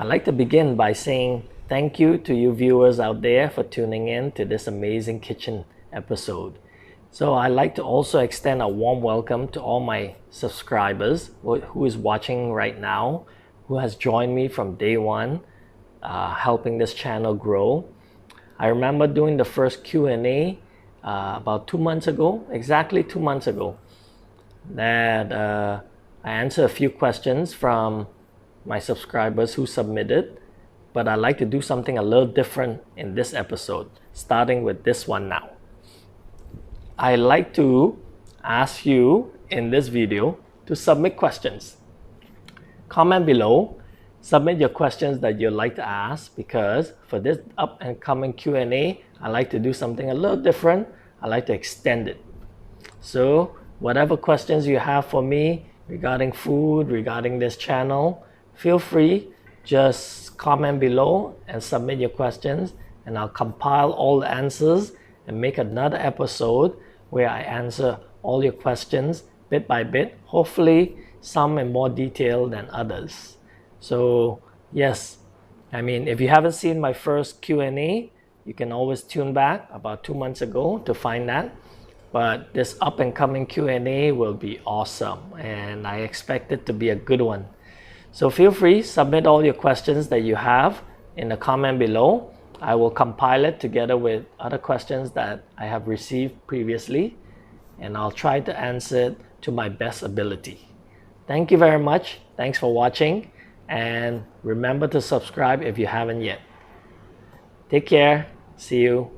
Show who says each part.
Speaker 1: I'd like to begin by saying thank you to you viewers out there for tuning in to this Amazing Kitchen episode. So I'd like to also extend a warm welcome to all my subscribers who is watching right now, who has joined me from day one, helping this channel grow. I remember doing the first Q&A about 2 months ago, exactly 2 months ago, that I answered a few questions from my subscribers who submitted, but I'd like to do something a little different in this episode, starting with this one now. I'd like to ask you in this video to submit questions. Comment below, submit your questions that you'd like to ask, because for this up and coming Q&A, I like to do something a little different. I like to extend it. So whatever questions you have for me regarding food, regarding this channel, feel free, just comment below and submit your questions, and I'll compile all the answers and make another episode where I answer all your questions bit by bit, hopefully some in more detail than others. So yes, if you haven't seen my first Q&A, you can always tune back about 2 months ago to find that. But this up and coming Q&A will be awesome, and I expect it to be a good one. So feel free, submit all your questions that you have in the comment below. I will compile it together with other questions that I have received previously, and I'll try to answer it to my best ability. Thank you very much. Thanks for watching, and remember to subscribe if you haven't yet. Take care. See you.